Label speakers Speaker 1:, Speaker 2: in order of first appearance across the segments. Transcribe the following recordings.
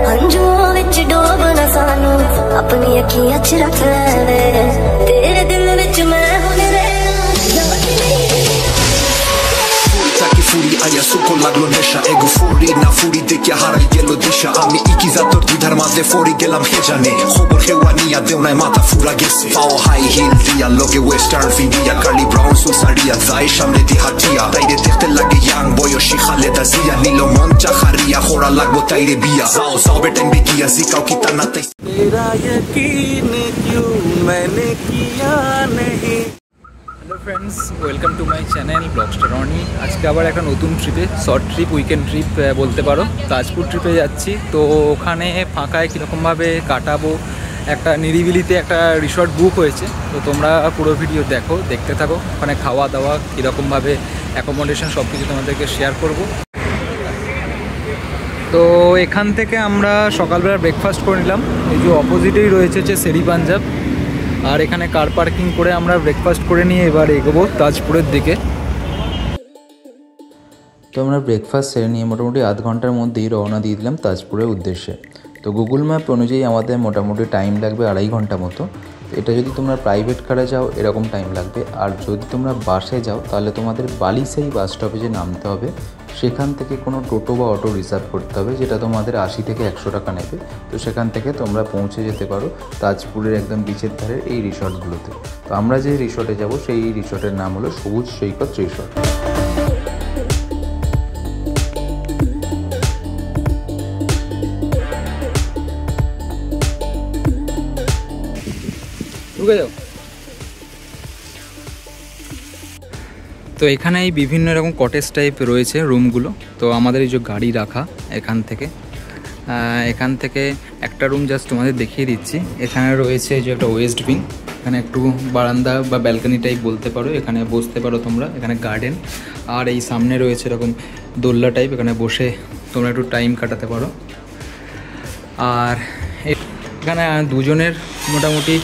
Speaker 1: हंजुओं विच डोब ना सानू अपनी अखियां च रख ले तेरे दिल विच मैं हुण
Speaker 2: Taki furi aya suko laglo nesha ego furi na furi dekya harai gelo disha ami ikizator dudar mazde fori gelam hejane khobor hewaniya deunai mata fura gese pao high heel dia loge western fidia Carly Brown susaria zai shamne di hatia taire dekhte lage young boy oshi khaleda zia nilo moncha kharia khora lagbo taire bia zao beten bikia zikao kitana tai
Speaker 3: तेरा यकीन क्यों मैंने किया नहीं। Hello friends, welcome to my channel Blogstar Rony. আজকে আবার একটা নতুন ট্রিপে, শর্ট ট্রিপ, উইকেন্ড ট্রিপ বলতে পারো, তাজপুর ট্রিপে যাচ্ছি। তো ওখানে ফাঁকায় কীরকমভাবে কাটাবো, একটা নিরিবিলিতে একটা রিসর্ট বুক হয়েছে। তো তোমরা পুরো ভিডিও দেখো, দেখতে থাকো। ওখানে খাওয়া দাওয়া কীরকমভাবে, অ্যাকোমোডেশন সব কিছু তোমাদেরকে শেয়ার করব। তো এখান থেকে আমরা সকালবেলা ব্রেকফাস্ট করে নিলাম। এই যে অপোজিটেই রয়েছে হচ্ছে শেরি পাঞ্জাব, আর এখানে কার পার্কিং করে আমরা ব্রেকফাস্ট করে নিয়ে এবার এগোবো তাজপুরের দিকে।
Speaker 4: তো আমরা ব্রেকফাস্ট সেরে নিয়ে মোটামুটি আধ ঘন্টার মধ্যেই রওনা দিয়ে দিলাম তাজপুরের উদ্দেশ্যে। তো গুগল ম্যাপ অনুযায়ী আমাদের মোটামুটি টাইম লাগবে 2.5 ঘন্টা মতো। এটা যদি তোমরা প্রাইভেট কারে যাও এরকম টাইম লাগবে, আর যদি তোমরা বাসে যাও তাহলে তোমাদের বালিসাই বাস স্টপেজে নামতে হবে। সেখান থেকে কোনো টোটো বা অটো রিজার্ভ করতে হবে, যেটা তোমাদের 80 থেকে 100 টাকা নেবে। তো সেখান থেকে তোমরা পৌঁছে যেতে পারো তাজপুরের একদম বিচের ধারের এই রিসর্টগুলোতে। তো আমরা যে রিসর্টে যাব সেই রিসর্টের নাম হলো সবুজ সৈকত রিসর্ট।
Speaker 3: তো এখানে এই বিভিন্ন রকম কটেজ টাইপ রয়েছে রুমগুলো। তো আমাদের এই যে গাড়ি রাখা এখান থেকে একটা রুম জাস্ট তোমাদের দেখিয়ে দিচ্ছি। এখানে রয়েছে যে একটা ওয়েস্ট উইং, এখানে একটু বারান্দা বা ব্যালকনি টাইপ বলতে পারো, এখানে বসতে পারো তোমরা। এখানে গার্ডেন, আর এই সামনে রয়েছে এরকম দোলনা টাইপ, এখানে বসে তোমরা একটু টাইম কাটাতে পারো। আর এখানে দুজনের মোটামুটি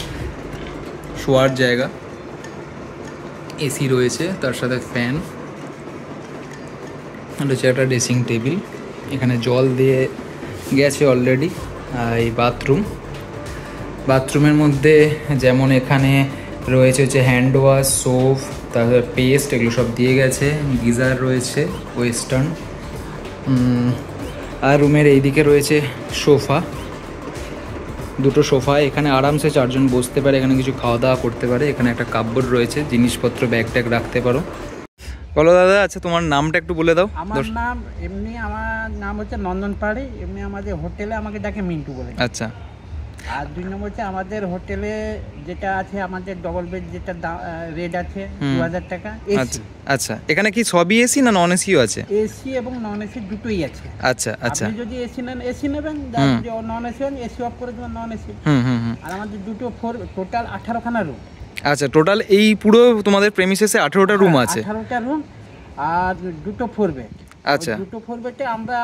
Speaker 3: শোয়ার জায়গা, এসি রয়েছে, তার সাথে ফ্যান রয়েছে, একটা ড্রেসিং টেবিল, এখানে জল দিয়ে গেছে অলরেডি। এই বাথরুমের মধ্যে যেমন এখানে রয়েছে হচ্ছে হ্যান্ড ওয়াশ, সোপ, তারপরে পেস্ট, এগুলো সব দিয়ে গেছে। গিজার রয়েছে ওয়েস্টার্ন। আর রুমের এইদিকে রয়েছে দুটো সোফা, এখানে আরামসে 4 জন বসতে পারে, এখানে কিছু খাওয়া দাওয়া করতে পারে। এখানে একটা কাপবোর্ড রয়েছে, জিনিসপত্র ব্যাগ ট্যাগ রাখতে পারো। বলো দাদা, আচ্ছা তোমার নামটা একটু বলে দাও।
Speaker 5: আমার নাম হচ্ছে নন্দন পাহাড়ি, এমনি আমাদের হোটেলে আমাকে ডাকে মিন্টু বলে।
Speaker 3: আচ্ছা।
Speaker 5: আর 2 নম্বর হচ্ছে আমাদের হোটেলে যেটা আছে, আমাদের ডবল বেড যেটা রেট আছে 2000 টাকা।
Speaker 3: আচ্ছা, এখানে কি সবই এসি না নন এসিও আছে?
Speaker 5: এসি এবং নন এসি দুটোই আছে।
Speaker 3: আচ্ছা আচ্ছা।
Speaker 5: আপনি যদি এসি নেন এসি নেবেন, নন এসি নেন এসি অফ করে দেবেন নন এসি। আর আমাদের দুটো টোটাল 18খানা রুম।
Speaker 3: আচ্ছা, টোটাল এই পুরো তোমাদের প্রেমিসেসে 18টা রুম আছে?
Speaker 5: 18টা রুম আর দুটো 4 বেড।
Speaker 3: আচ্ছা,
Speaker 5: দুটো 4 বেডে আমরা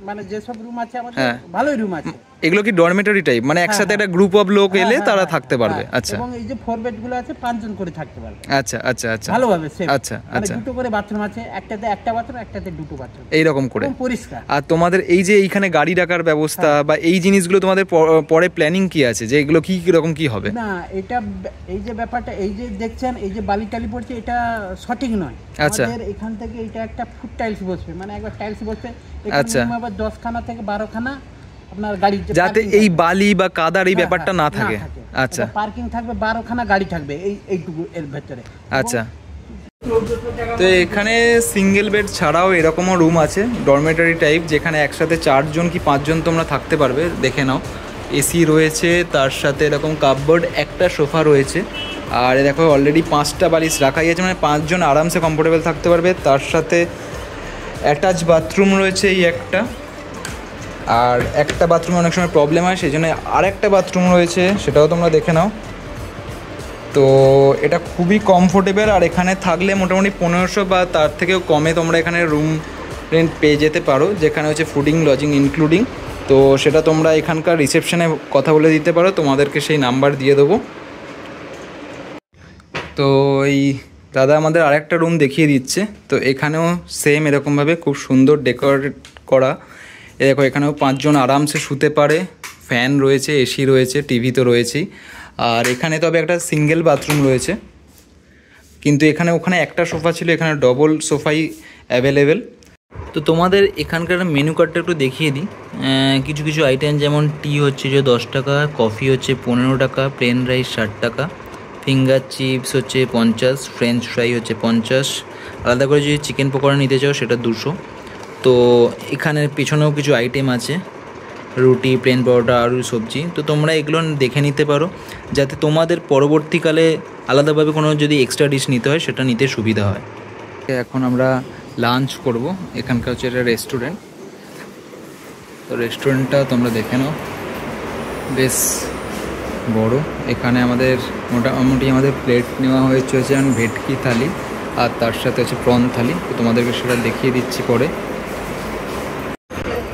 Speaker 5: মানে যেসব রুম আছে আমাদের ভালোই রুম আছে।
Speaker 3: এগুলো কি ডরমেটরি টাইপ, মানে একসাথে একটা গ্রুপ অফ লোক এলে তারা থাকতে পারবে? আচ্ছা।
Speaker 5: এবং এই যে 4 বেড গুলো আছে 5 জন করে থাকতে পারবে।
Speaker 3: আচ্ছা আচ্ছা আচ্ছা,
Speaker 5: ভালোভাবে সেফ।
Speaker 3: আচ্ছা আচ্ছা।
Speaker 5: দুটো করে বাথরুম আছে, একটাতে একটা বাথরুম, একটাতে দুটো বাথরুম, এই
Speaker 3: রকম করে
Speaker 5: পরিষ্কার।
Speaker 3: আর তোমাদের এই যে এইখানে গাড়ি রাখার ব্যবস্থা বা এই জিনিসগুলো তোমাদের পরে প্ল্যানিং কি আছে, যে এগুলো কি রকম কি হবে?
Speaker 5: না, এটা এই যে ব্যাপারটা, এই যে দেখছেন এই যে বালি টালি পড়ছে, এটা সঠিক নয়।
Speaker 3: আচ্ছা।
Speaker 5: আমাদের এখান থেকে এটা একটা ফুট টাইলস বসবে, মানে একবার টাইলস বসবে, এখানে আবার 10খানা থেকে 12খানা আপনার গাড়ি,
Speaker 3: যাতে এই বালি বা কাদার এই ব্যাপারটা না থাকে। আচ্ছা,
Speaker 5: পার্কিং থাকবে, 12খানা গাড়ি থাকবে এইটুকু এর ভেতরে।
Speaker 3: আচ্ছা। তো এখানে সিঙ্গেল বেড ছাড়াও এরকমও রুম আছে ডরমেটরি টাইপ, যেখানে একসাথে 4 জন কি 5 জন তোমরা থাকতে পারবে। দেখে নাও, এসি রয়েছে, তার সাথে এরকম কাপবোর্ড, একটা সোফা রয়েছে, আর দেখো অলরেডি 5টা বালিশ রাখাই আছে, মানে 5 জন আরামসে কমফোর্টেবল থাকতে পারবে। তার সাথে অ্যাটাচ বাথরুম রয়েছে এই একটা, আর একটা বাথরুমে অনেক সময় প্রবলেম হয়, সেই জন্য আর একটা বাথরুম রয়েছে, সেটাও তোমরা দেখে নাও। তো এটা খুবই কমফোর্টেবল, আর এখানে থাকলে মোটামুটি 1500 বা তার থেকেও কমে তোমরা এখানে রুম রেন্ট পেয়ে যেতে পারো, যেখানে হচ্ছে ফুডিং লজিং ইনক্লুডিং। তো সেটা তোমরা এখানকার রিসেপশনে কথা বলে দিতে পারো, তোমাদেরকে সেই নাম্বার দিয়ে দেবো। তো এই দাদা আমাদের আরেকটা রুম দেখিয়ে দিচ্ছে। তো এখানেও সেম এরকমভাবে খুব সুন্দর ডেকোরেট করা, এ দেখো এখানেও 5 জন আরামসে শুতে পারে, ফ্যান রয়েছে, এসি রয়েছে, টিভি তো রয়েছেই। আর এখানে তবে একটা সিঙ্গেল বাথরুম রয়েছে, কিন্তু ওখানে একটা সোফা ছিল, এখানে ডবল সোফাই অ্যাভেলেবেল। তো তোমাদের এখানকার মেনু কার্ডটা একটু দেখিয়ে দিই। কিছু কিছু আইটেম যেমন টি হচ্ছে যে 10 টাকা, কফি হচ্ছে 15 টাকা, প্লেন রাইস 60 টাকা, ফিঙ্গার চিপস হচ্ছে 50, ফ্রেঞ্চ ফ্রাই হচ্ছে 50, আলাদা করে যদি চিকেন পকোড়া নিতে চাও সেটা 200। তো এখানে পেছনেও কিছু আইটেম আছে, রুটি, প্লেন পরোটা, আরও সবজি। তো তোমরা এগুলো দেখে নিতে পারো, যাতে তোমাদের পরবর্তীকালে আলাদাভাবে কোনো যদি এক্সট্রা ডিশ নিতে হয় সেটা নিতে সুবিধা হয়। এখন আমরা লাঞ্চ করব। এখানকার হচ্ছে একটা রেস্টুরেন্ট, তো রেস্টুরেন্টটা তোমরা দেখে নাও, বেশ বড়। এখানে আমাদের মোটামুটি আমাদের প্লেট নেওয়া হয়েছে হচ্ছে ভেটকি থালি, আর তার সাথে হচ্ছে প্রন থালি। তো তোমাদেরকে সেটা দেখিয়ে দিচ্ছি পরে।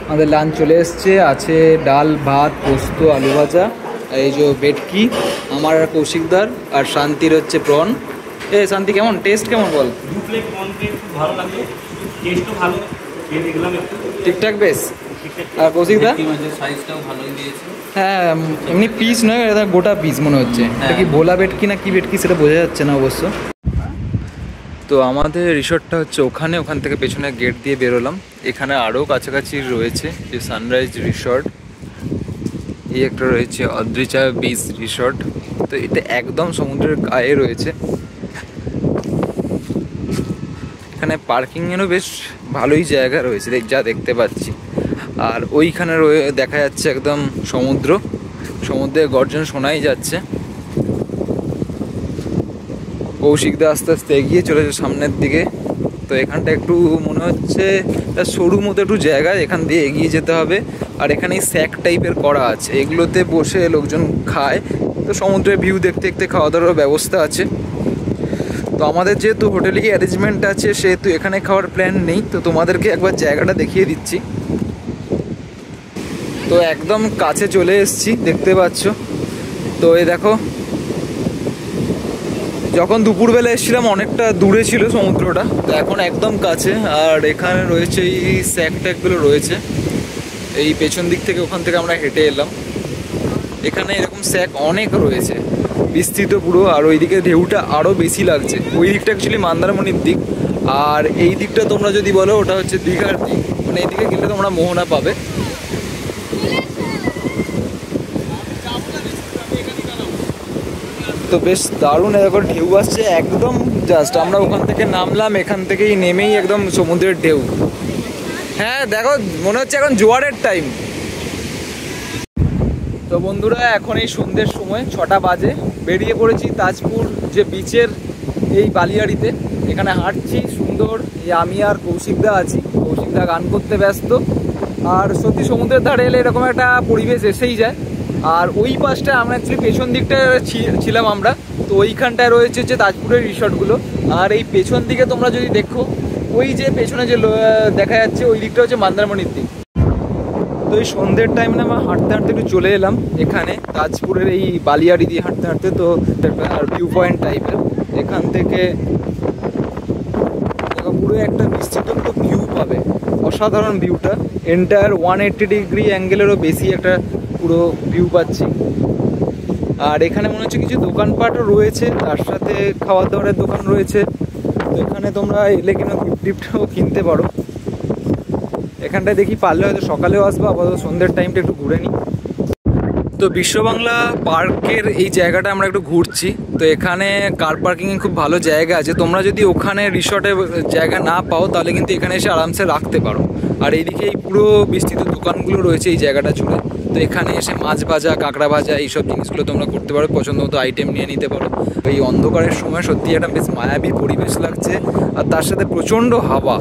Speaker 3: আমাদের লাঞ্চ চলে এসছে, আছে ডাল, ভাত, পোস্ত, আলু ভাজা, এই যে ভেটকি, আমার আর কৌশিকদার, আর শান্তির হচ্ছে প্রন। শান্তি কেমন টেস্ট কেমন বল? ঠিকঠাক বেশ। আর কৌশিকদা? হ্যাঁ, এমনি পিস নয়, এটা গোটা পিস মনে হচ্ছে। এটা কি ভোলা ভেটকি না কি ভেটকি সেটা বোঝা যাচ্ছে না অবশ্য। তো আমাদের রিসর্টটা হচ্ছে ওখান থেকে পেছনে গেট দিয়ে বেরোলাম। এখানে আরও কাছাকাছি রয়েছে যে সানরাইজ রিসর্ট, এই একটা রয়েছে অদ্রিজা বিচ রিসর্ট। তো এটা একদম সমুদ্রের গায়ে রয়েছে। এখানে পার্কিংয়েরও বেশ ভালোই জায়গা রয়েছে যা দেখতে পাচ্ছি। আর ওইখানে দেখা যাচ্ছে একদম সমুদ্রের গর্জন শোনাই যাচ্ছে। কৌশিকদা আস্তে আস্তে এগিয়ে চলেছে সামনের দিকে। তো এখানটা একটু মনে হচ্ছে সরু মতো একটু জায়গা, এখান দিয়ে এগিয়ে যেতে হবে। আর এখানে স্যাক টাইপের করা আছে, এগুলোতে বসে লোকজন খায়। তো সমুদ্রের ভিউ দেখতে দেখতে খাওয়া দাওয়ার ব্যবস্থা আছে। তো আমাদের যেহেতু হোটেলে কি অ্যারেঞ্জমেন্ট আছে, সেহেতু এখানে খাওয়ার প্ল্যান নেই। তো তোমাদেরকে একবার জায়গাটা দেখিয়ে দিচ্ছি। তো একদম কাছে চলে এসেছি, দেখতে পাচ্ছ। তো এই দেখো, যখন দুপুরবেলা এসেছিলাম অনেকটা দূরে ছিল সমুদ্রটা, তো এখন একদম কাছে। আর এখানে রয়েছে এই স্যাক ট্যাকগুলো রয়েছে, এই পেছন দিক থেকে ওখান থেকে আমরা হেঁটে এলাম। এখানে এরকম স্যাক অনেক রয়েছে, বিস্তৃত পুরো। আর ওই দিকে ঢেউটা আরও বেশি লাগছে। ওই দিকটা অ্যাকচুয়ালি মন্দারমণির দিক, আর এই দিকটা তোমরা যদি বলো ওটা হচ্ছে দীঘার দিক। মানে এই দিকে গেলে তোমরা মোহনা পাবে। তো বেশ দারুণ এরকম ঢেউ আসছে একদম। জাস্ট আমরা ওখান থেকে নামলাম, এখান থেকেই নেমেই একদম সমুদ্রের ঢেউ। হ্যাঁ দেখো, মনে হচ্ছে এখন জোয়ারের টাইম। তো বন্ধুরা, এখন এই সন্ধ্যের সময় 6টা বাজে, বেরিয়ে পড়েছি তাজপুর যে বিচের এই বালিয়াড়িতে। এখানে হাঁটছি সুন্দর, আমি আর কৌশিকদা আছি। কৌশিকদা গান করতে ব্যস্ত। আর সত্যি সমুদ্রের ধারে এলে এরকম একটা পরিবেশ এসেই যায়। আর ওই পাশটা আমরা অ্যাকচুয়ালি পেছন দিকটায় ছিলাম আমরা। তো ওইখানটায় রয়েছে যে তাজপুরের রিসর্টগুলো। আর এই পেছন দিকে তোমরা যদি দেখো, ওই যে পেছনে যে দেখা যাচ্ছে ওই দিকটা হচ্ছে মন্দারমণির দিক। তো এই সন্ধ্যের টাইমে আমরা হাঁটতে হাঁটতে একটু চলে এলাম এখানে তাজপুরের এই বালিয়াড়ি দিয়ে হাঁটতে হাঁটতে। তো আর ভিউ পয়েন্ট টাইপের এখান থেকে পুরো একটা বিস্তৃত পুরো ভিউ পাবে, অসাধারণ ভিউটা। এন্টায়ার 180 ডিগ্রি অ্যাঙ্গেলেরও বেশি একটা পুরো ভিউ পাচ্ছি। আর এখানে মনে হচ্ছে কিছু দোকানপাটও রয়েছে, তার সাথে খাওয়া দাওয়ারের দোকান রয়েছে। তো এখানে তোমরা এলে কিনা গিফটও কিনতে পারো। এখানটায় দেখি পারলে হয়তো সকালেও আসবো, আপাতত সন্ধ্যের টাইমটা একটু ঘুরে নিই। তো বিশ্ববাংলা পার্কের এই জায়গাটা আমরা একটু ঘুরছি। তো এখানে কার পার্কিংয়ে খুব ভালো জায়গা আছে। তোমরা যদি ওখানে রিসর্টে জায়গা না পাও, তাহলে কিন্তু এখানে এসে আরামসে রাখতে পারো। আর এইদিকে এই পুরো বিস্তৃত দোকানগুলো রয়েছে এই জায়গাটা জুড়ে। তো এখানে এসে মাছ ভাজা, কাঁকড়া ভাজা, এইসব জিনিসগুলো তোমরা করতে পারো, পছন্দ মতো আইটেম নিয়ে নিতে পারো। এই অন্ধকারের সময় সত্যি একটা বেশ মায়াবী পরিবেশ লাগছে। আর তার সাথে প্রচণ্ড হাওয়া।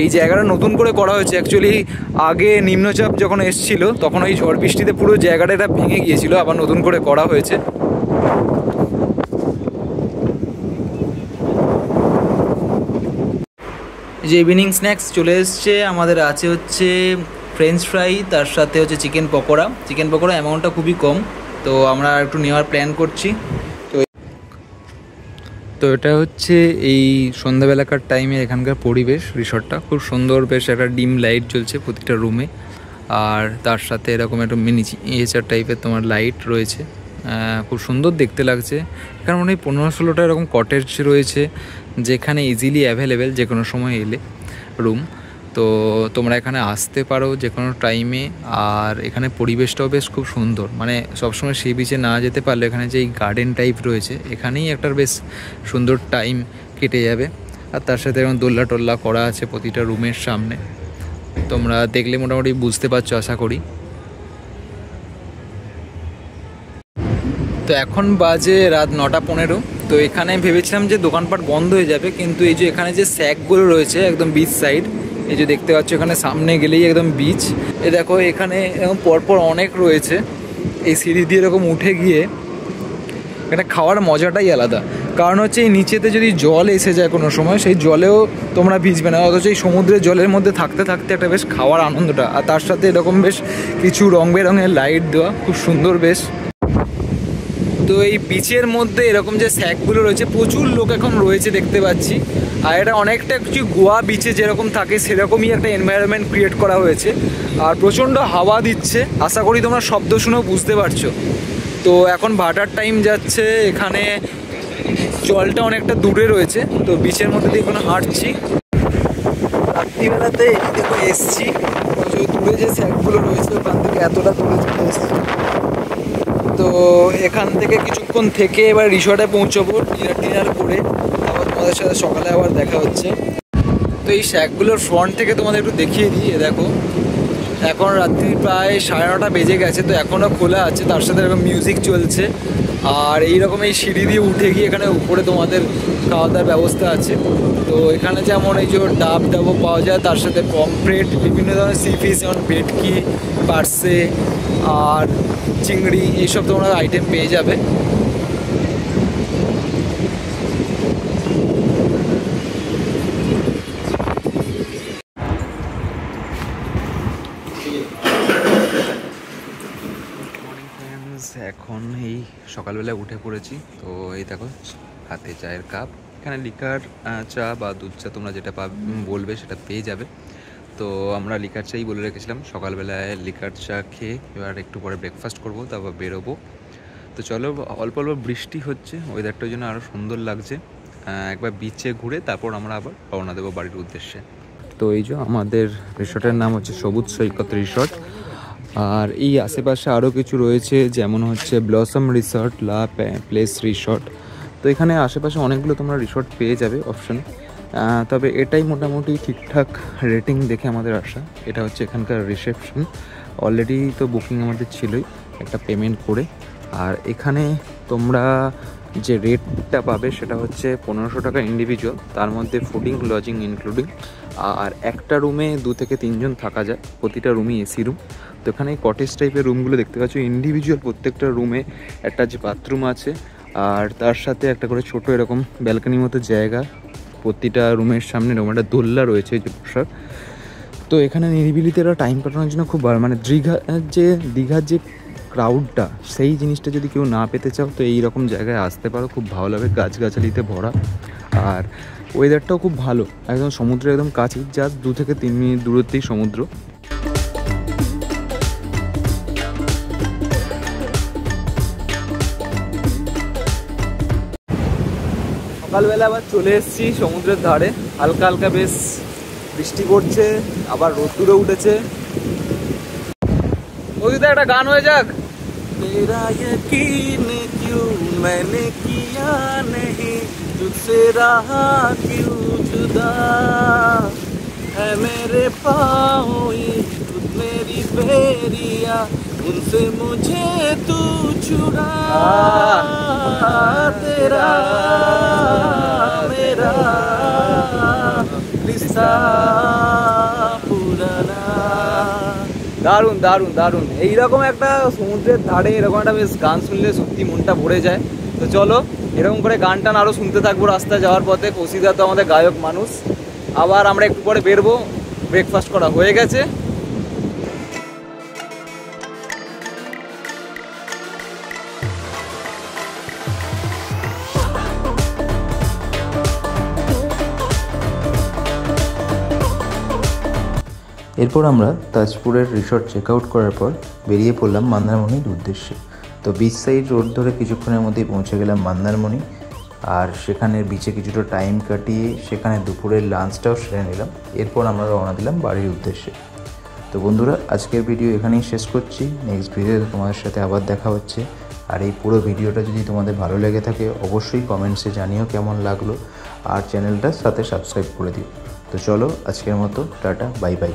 Speaker 3: এই জায়গাটা নতুন করে করা হয়েছে। অ্যাকচুয়ালি আগে নিম্নচাপ যখন এসেছিল, তখন ওই ঝড় বৃষ্টিতে পুরো জায়গাটা এটা ভেঙে গিয়েছিল, আবার নতুন করে করা হয়েছে। যে ইভিনিং স্ন্যাক্স চলে এসছে আমাদের। আছে হচ্ছে ফ্রেঞ্চ ফ্রাই, তার সাথে হচ্ছে চিকেন পকোড়া। চিকেন পকোড়া অ্যামাউন্টটা খুবই কম, তো আমরা একটু নেওয়ার প্ল্যান করছি। তো এটা হচ্ছে এই সন্ধ্যাবেলাকার টাইমে এখানকার পরিবেশ। রিসর্টটা খুব সুন্দর, বেশ একটা ডিম লাইট জ্বলছে প্রতিটা রুমে, আর তার সাথে এরকম একটা মিনি এচার টাইপের তোমার লাইট রয়েছে। খুব সুন্দর দেখতে লাগছে। এখানে মনে হয় 15-16টা এরকম কটেজ রয়েছে, যেখানে ইজিলি অ্যাভেলেবেল যে কোনো সময় এলে রুম। তো তোমরা এখানে আসতে পারো যে কোনো টাইমে। আর এখানে পরিবেশটাও বেশ খুব সুন্দর, মানে সবসময় সি বিচে না যেতে পারলে এখানে যে এই গার্ডেন টাইপ রয়েছে এখানেই একটা বেশ সুন্দর টাইম কেটে যাবে। আর তার সাথে এরকম দোল্লা টোল্লা করা আছে প্রতিটা রুমের সামনে, তোমরা দেখলে মোটামুটি বুঝতে পারছো আশা করি। তো এখন বাজে রাত 9:15। তো এখানে ভেবেছিলাম যে দোকানপাট বন্ধ হয়ে যাবে, কিন্তু এই যে এখানে যে স্যাকগুলো রয়েছে একদম বিচ সাইড, এই যে দেখতে পাচ্ছ এখানে সামনে গেলেই একদম বিচ। এ দেখো এখানে এরকম পরপর অনেক রয়েছে, এই সিঁড়ি দিয়ে এরকম উঠে গিয়ে এটা খাওয়ার মজাটাই আলাদা। কারণ হচ্ছে এই নিচেতে যদি জল এসে যায় কোনো সময়, সেই জলেও তোমরা ভিজবে না, অথচ এই সমুদ্রের জলের মধ্যে থাকতে থাকতে একটা বেশ খাওয়ার আনন্দটা। আর তার সাথে এরকম বেশ কিছু রং বেরঙের লাইট দেওয়া, খুব সুন্দর বেশ। তো এই বিচের মধ্যে এরকম যে স্যাকগুলো রয়েছে, প্রচুর লোক এখন রয়েছে দেখতে পাচ্ছি। আর এটা অনেকটা কিছু গোয়া বিচে যেরকম থাকে সেরকমই একটা এনভায়রনমেন্ট ক্রিয়েট করা হয়েছে। আর প্রচণ্ড হাওয়া দিচ্ছে, আশা করি তোমরা শব্দ শুনেও বুঝতে পারছো। তো এখন ভাটার টাইম যাচ্ছে, এখানে জলটা অনেকটা দূরে রয়েছে, তো বিচের মধ্যে দিয়ে এখন হাঁটছি। রাত্রিবেলাতে দেখো এসছি, দূরে যে স্যাকগুলো রয়েছে ওখান থেকে এতটা দূরে চলে এসছি। তো এখান থেকে কিছুক্ষণ থেকে এবার রিসর্টে পৌঁছবো ডিনার করে, আবার তোমাদের সাথে সকালে আবার দেখা হচ্ছে। তো এই শ্যাকগুলোর ফ্রন্ট থেকে তোমাদের একটু দেখিয়ে দিই। দেখো এখন রাত্রি প্রায় 9:30 বেজে গেছে, তো এখনও খোলা আছে, তার সাথে এরকম মিউজিক চলছে। আর এইরকম এই সিঁড়ি দিয়ে উঠে গিয়ে এখানে উপরে তোমাদের খাওয়া দাওয়ার ব্যবস্থা আছে। তো এখানে যেমন এই যে ডাবও পাওয়া যায়, তার সাথে পমফ্রেট, বিভিন্ন ধরনের সি ফিশ যেমন ভেটকি, পার্সে আর চিংড়ি, এইসব তোমরা আইটেম পেয়ে যাবে। এখন এই সকালবেলায় উঠে পড়েছি। তো এই দেখো হাতে চায়ের কাপ, এখানে লিকার চা বা দুধ চা তোমরা যেটা বলবে সেটা পেয়ে যাবে। তো আমরা লিকার চাই বলে রেখেছিলাম, সকালবেলায় লিকার চা খেয়ে এবার একটু পরে ব্রেকফাস্ট করবো, তারপর বেরোবো। তো চলো, অল্প অল্প বৃষ্টি হচ্ছে, ওয়েদারটার জন্য আরও সুন্দর লাগছে। একবার বিচে ঘুরে তারপর আমরা আবার রওনা দেবো বাড়ির উদ্দেশ্যে। তো এই যে আমাদের রিসর্টের নাম হচ্ছে সবুজ সৈকত রিসর্ট। আর এই আশেপাশে আরও কিছু রয়েছে, যেমন হচ্ছে ব্লসম রিসর্ট, লা প্লেস রিসর্ট। তো এখানে আশেপাশে অনেকগুলো তোমরা রিসর্ট পেয়ে যাবে অপশন। তবে এটাই মোটামুটি ঠিকঠাক রেটিং দেখে আমাদের আসা। এটা হচ্ছে এখানকার রিসেপশন, অলরেডি তো বুকিং আমাদের ছিলই একটা পেমেন্ট করে। আর এখানে তোমরা যে রেটটা পাবে সেটা হচ্ছে 1500 টাকা ইন্ডিভিজুয়াল, তার মধ্যে ফুডিং লজিং ইনক্লুডিং। আর একটা রুমে 2 থেকে 3 জন থাকা যায়, প্রতিটা রুমই এসি রুম। তো এখানে কটেজ টাইপের রুমগুলো দেখতে পাচ্ছ, ইন্ডিভিজুয়াল প্রত্যেকটা রুমে একটা যে বাথরুম আছে, আর তার সাথে একটা করে ছোট এরকম ব্যালকনির মতো জায়গা। প্রতিটা রুমের সামনে এরকম একটা দোল্লা রয়েছে যে বসার। তো এখানে নিরিবিলিতে এরা টাইম কাটানোর জন্য খুব ভালো, মানে দীঘার যে ক্রাউডটা, সেই জিনিসটা যদি কেউ না পেতে চাও তো এই রকম জায়গায় আসতে পারো, খুব ভালো লাগে, গাছগাছালিতে ভরা। আর ওয়েদারটাও খুব ভালো, একদম সমুদ্রের একদম কাছেই, জাস্ট 2 থেকে 3 মিনিট দূরত্বেই সমুদ্র। সকালবেলা আবার চলে এসেছি সমুদ্রের ধারে, হালকা হালকা বেশ বৃষ্টি পড়ছে, আবার রোদ্দুরে উঠেছে। ওইদিকে একটা গান হয়ে যাক। तेरा यकीन क्यों मैंने किया नहीं, तुझसे रहा क्यों जुदा, है मेरे पाँव ये खुद मेरी बेरिया, उनसे मुझे तू छुड़ा, तेरा मेरा रिश्ता पुराना। দারুণ দারুণ দারুণ, এইরকম একটা সমুদ্রের ধারে এরকম একটা বেশ গান শুনলে সত্যি মনটা ভরে যায়। তো চলো এরকম করে গান টান আরও শুনতে থাকবো রাস্তায় যাওয়ার পথে। কৌশিকদা তো আমাদের গায়ক মানুষ। আবার আমরা একটু পরে বেরবো, ব্রেকফাস্ট করা হয়ে গেছে।
Speaker 4: এরপর আমরা তাজপুরের রিসর্ট চেক আউট করার পর বেরিয়ে পড়লাম মন্দারমণির উদ্দেশ্যে। তো বিচ সাইড রোড ধরে কিছুক্ষণের মধ্যেই পৌঁছে গেলাম মন্দারমণি। আর সেখানের বিচে কিছুটা টাইম কাটিয়ে সেখানে দুপুরের লাঞ্চটাও সেরে নিলাম। এরপর আমরা রওনা দিলাম বাড়ির উদ্দেশ্যে। তো বন্ধুরা, আজকের ভিডিও এখানেই শেষ করছি। নেক্সট ভিডিওতে তোমাদের সাথে আবার দেখা হচ্ছে। আর এই পুরো ভিডিওটা যদি তোমাদের ভালো লেগে থাকে অবশ্যই কমেন্টসে জানিও কেমন লাগলো, আর চ্যানেলটার সাথে সাবস্ক্রাইব করে দিও। তো চলো, আজকের মতো টাটা, বাই বাই।